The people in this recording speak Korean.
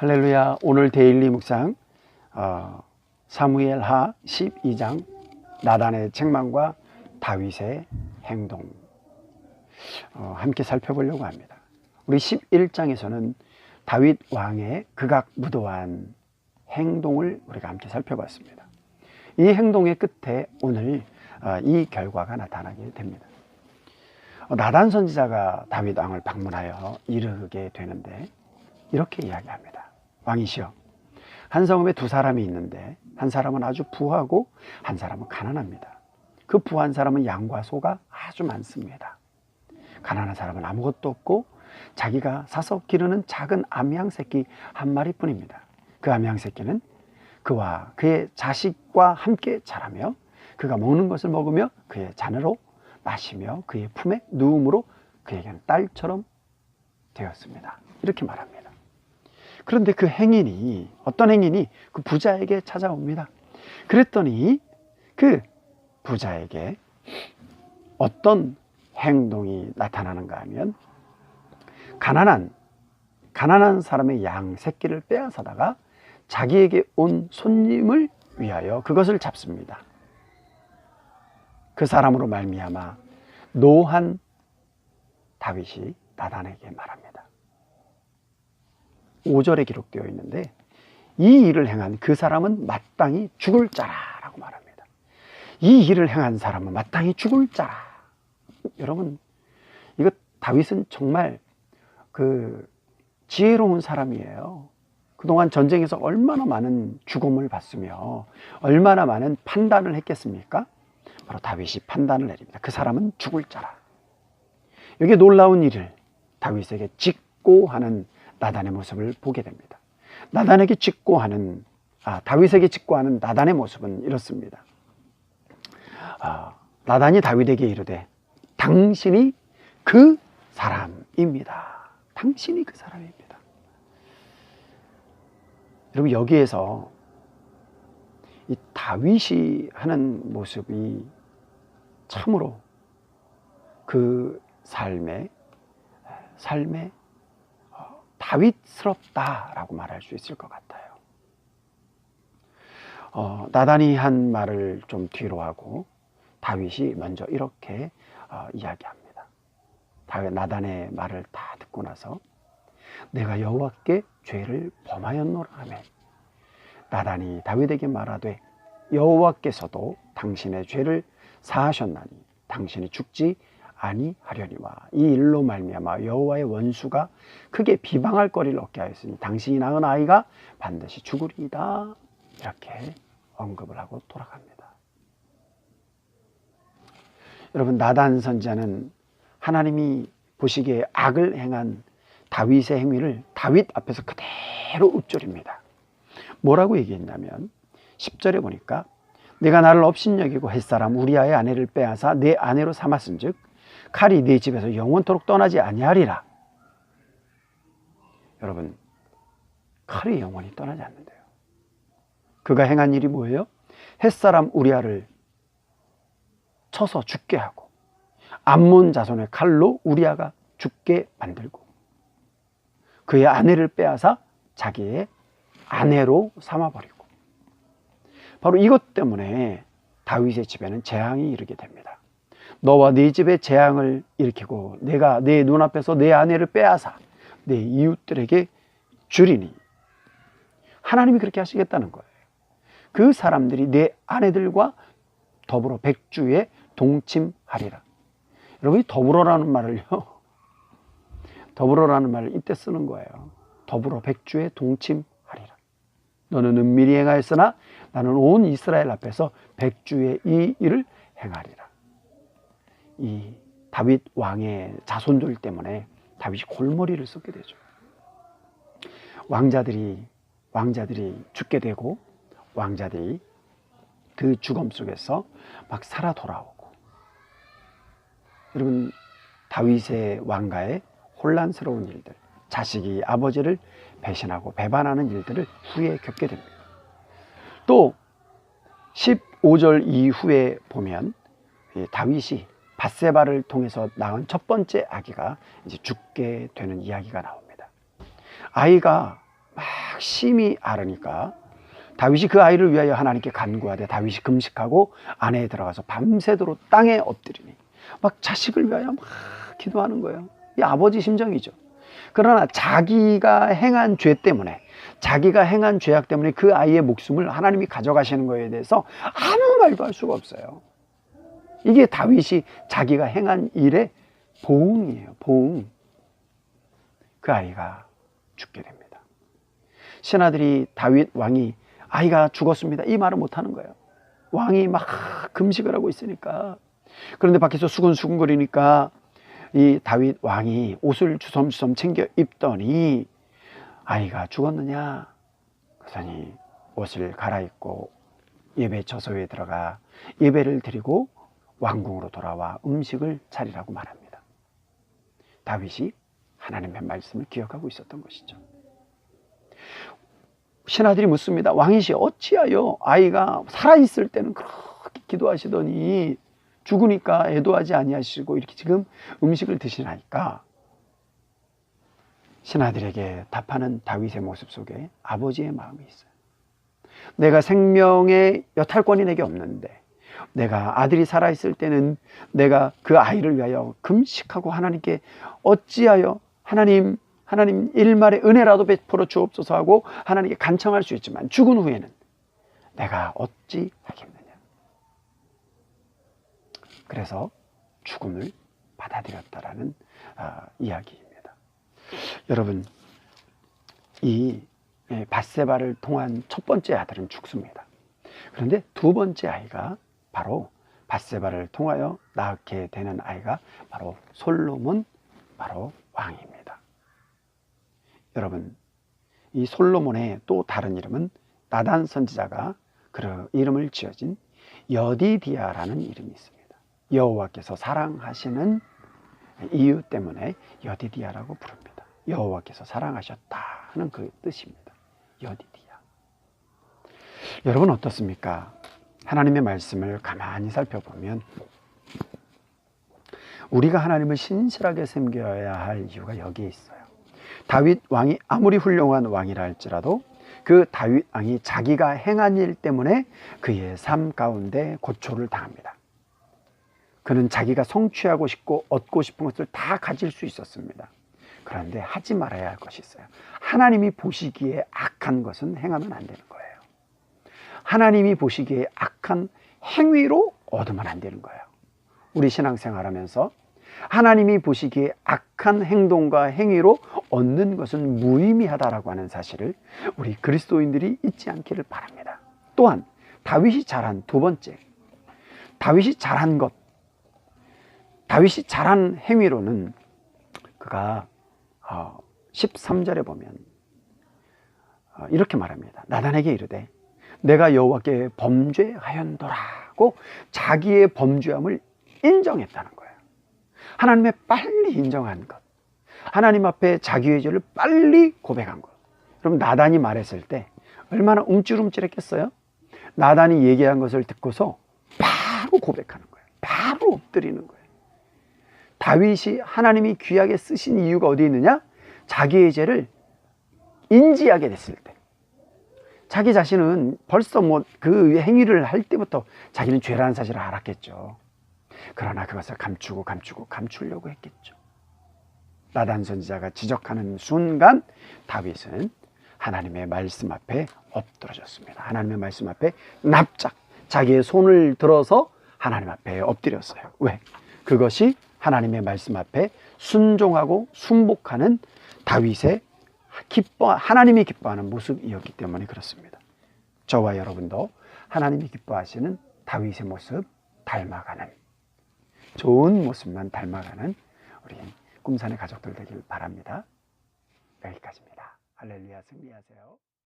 할렐루야. 오늘 데일리 묵상 사무엘하 12장 나단의 책망과 다윗의 행동 함께 살펴보려고 합니다. 우리 11장에서는 다윗 왕의 극악무도한 행동을 우리가 함께 살펴봤습니다. 이 행동의 끝에 오늘 이 결과가 나타나게 됩니다. 나단 선지자가 다윗 왕을 방문하여 이르게 되는데 이렇게 이야기합니다. 왕이시여, 한 성읍에 두 사람이 있는데 한 사람은 아주 부하고 한 사람은 가난합니다. 그 부한 사람은 양과 소가 아주 많습니다. 가난한 사람은 아무것도 없고 자기가 사서 기르는 작은 암양 새끼 한 마리뿐입니다. 그 암양 새끼는 그와 그의 자식과 함께 자라며 그가 먹는 것을 먹으며 그의 잔으로 마시며 그의 품에 누움으로 그에게는 딸처럼 되었습니다. 이렇게 말합니다. 그런데 그 행인이, 어떤 행인이 그 부자에게 찾아옵니다. 그랬더니 그 부자에게 어떤 행동이 나타나는가 하면 가난한 사람의 양 새끼를 빼앗아다가 자기에게 온 손님을 위하여 그것을 잡습니다. 그 사람으로 말미암아 노한 다윗이 나단에게 말합니다. 5절에 기록되어 있는데 이 일을 행한 그 사람은 마땅히 죽을 자라라고 말합니다. 이 일을 행한 사람은 마땅히 죽을 자라. 여러분, 이거 다윗은 정말 지혜로운 사람이에요. 그동안 전쟁에서 얼마나 많은 죽음을 봤으며 얼마나 많은 판단을 했겠습니까? 바로 다윗이 판단을 내립니다. 그 사람은 죽을 자라. 여기에 놀라운 일을 다윗에게 직고하는 나단의 모습을 보게 됩니다. 다윗에게 직고하는 나단의 모습은 이렇습니다. 나단이 다윗에게 이르되 당신이 그 사람입니다. 당신이 그 사람입니다. 여러분, 여기에서 이 다윗이 하는 모습이 참으로 그 삶의 다윗스럽다라고 말할 수 있을 것 같아요. 나단이 한 말을 좀 뒤로 하고 다윗이 먼저 이렇게 이야기합니다. 나단의 말을 다 듣고 나서 내가 여호와께 죄를 범하였노라 하며 나단이 다윗에게 말하되 여호와께서도 당신의 죄를 사하셨나니 당신이 죽지 아니하려니와 이 일로 말미암아 여호와의 원수가 크게 비방할 거리를 얻게 하였으니 당신이 낳은 아이가 반드시 죽으리이다. 이렇게 언급을 하고 돌아갑니다. 여러분, 나단 선지자는 하나님이 보시기에 악을 행한 다윗의 행위를 다윗 앞에서 그대로 읊조립니다. 뭐라고 얘기했냐면 10절에 보니까 내가 나를 업신여기고 햇사람 우리아의 아내를 빼앗아 내 아내로 삼았은즉 칼이 네 집에서 영원토록 떠나지 아니하리라. 여러분, 칼이 영원히 떠나지 않는데요. 그가 행한 일이 뭐예요? 햇사람 우리아를 쳐서 죽게 하고 암몬 자손의 칼로 우리아가 죽게 만들고 그의 아내를 빼앗아 자기의 아내로 삼아버리고 바로 이것 때문에 다윗의 집에는 재앙이 이르게 됩니다. 너와 네 집에 재앙을 일으키고 내가 내 눈앞에서 내 아내를 빼앗아 내 이웃들에게 주리니 하나님이 그렇게 하시겠다는 거예요. 그 사람들이 내 아내들과 더불어 백주에 동침하리라. 여러분, 이 더불어라는 말을 이때 쓰는 거예요. 더불어 백주에 동침하리라. 너는 은밀히 행하였으나 나는 온 이스라엘 앞에서 백주의 이 일을 행하리라. 이 다윗 왕의 자손들 때문에 다윗이 골머리를 썩게 되죠. 왕자들이 죽게 되고 왕자들이 그 죽음 속에서 막 살아 돌아오고 여러분, 다윗의 왕가의 혼란스러운 일들, 자식이 아버지를 배신하고 배반하는 일들을 후에 겪게 됩니다. 또 15절 이후에 보면 다윗이 밧세바를 통해서 낳은 첫 번째 아기가 이제 죽게 되는 이야기가 나옵니다. 아이가 막 심히 앓으니까 다윗이 그 아이를 위하여 하나님께 간구하되 다윗이 금식하고 안에 들어가서 밤새도록 땅에 엎드리니 막 자식을 위하여 막 기도하는 거예요. 이 아버지 심정이죠. 그러나 자기가 행한 죄 때문에, 자기가 행한 죄악 때문에 그 아이의 목숨을 하나님이 가져가시는 거에 대해서 아무 말도 할 수가 없어요. 이게 다윗이 자기가 행한 일의 보응이에요. 보응. 그 아이가 죽게 됩니다. 신하들이 다윗 왕이 아이가 죽었습니다 이 말을 못하는 거예요. 왕이 막 금식을 하고 있으니까. 그런데 밖에서 수근수근거리니까 이 다윗 왕이 옷을 주섬주섬 챙겨 입더니 아이가 죽었느냐? 그러더니 옷을 갈아입고 예배 처소에 들어가 예배를 드리고 왕궁으로 돌아와 음식을 차리라고 말합니다. 다윗이 하나님의 말씀을 기억하고 있었던 것이죠. 신하들이 묻습니다. 왕이시 어찌하여 아이가 살아있을 때는 그렇게 기도하시더니 죽으니까 애도하지 아니하시고 이렇게 지금 음식을 드시나이까? 신하들에게 답하는 다윗의 모습 속에 아버지의 마음이 있어요. 내가 생명의 여탈권이 내게 없는데 내가 아들이 살아있을 때는 내가 그 아이를 위하여 금식하고 하나님께 어찌하여 하나님 일말의 은혜라도 베풀어 주옵소서 하고 하나님께 간청할 수 있지만 죽은 후에는 내가 어찌 하겠느냐. 그래서 죽음을 받아들였다라는 이야기입니다. 여러분, 이 밧세바를 통한 첫 번째 아들은 죽습니다. 그런데 두 번째 아이가 바로 밧세바를 통하여 낳게 되는 아이가 바로 솔로몬, 바로 왕입니다. 여러분, 이 솔로몬의 또 다른 이름은 나단 선지자가 그 이름을 지어진 여디디아라는 이름이 있습니다. 여호와께서 사랑하시는 이유 때문에 여디디아라고 부릅니다. 여호와께서 사랑하셨다는 그 뜻입니다. 여디디아. 여러분 어떻습니까? 하나님의 말씀을 가만히 살펴보면 우리가 하나님을 신실하게 섬겨야 할 이유가 여기에 있어요. 다윗 왕이 아무리 훌륭한 왕이라 할지라도 그 다윗 왕이 자기가 행한 일 때문에 그의 삶 가운데 고초를 당합니다. 그는 자기가 성취하고 싶고 얻고 싶은 것을 다 가질 수 있었습니다. 그런데 하지 말아야 할 것이 있어요. 하나님이 보시기에 악한 것은 행하면 안 되는 거예요. 하나님이 보시기에 악한 행위로 얻으면 안 되는 거예요. 우리 신앙생활 하면서 하나님이 보시기에 악한 행동과 행위로 얻는 것은 무의미하다라고 하는 사실을 우리 그리스도인들이 잊지 않기를 바랍니다. 또한 다윗이 잘한 두 번째, 다윗이 잘한 것, 다윗이 잘한 행위로는 그가 13절에 보면 이렇게 말합니다. 나단에게 이르되 내가 여호와께 범죄하였노라고 자기의 범죄함을 인정했다는 거예요. 하나님의 빨리 인정한 것, 하나님 앞에 자기의 죄를 빨리 고백한 것. 그럼 나단이 말했을 때 얼마나 움찔움찔했겠어요? 나단이 얘기한 것을 듣고서 바로 고백하는 거예요. 바로 엎드리는 거예요. 다윗이 하나님이 귀하게 쓰신 이유가 어디 있느냐? 자기의 죄를 인지하게 됐을 때. 자기 자신은 벌써 그 행위를 할 때부터 자기는 죄라는 사실을 알았겠죠. 그러나 그것을 감추려고 했겠죠. 나단 선지자가 지적하는 순간 다윗은 하나님의 말씀 앞에 엎드러졌습니다. 하나님의 말씀 앞에 납작 자기의 손을 들어서 하나님 앞에 엎드렸어요. 왜? 그것이 하나님의 말씀 앞에 순종하고 순복하는 다윗의 하나님이 기뻐하는 모습이었기 때문에 그렇습니다. 저와 여러분도 하나님이 기뻐하시는 다윗의 모습 닮아가는, 좋은 모습만 닮아가는 우리 꿈산의 가족들 되길 바랍니다. 여기까지입니다. 할렐루야, 승리하세요.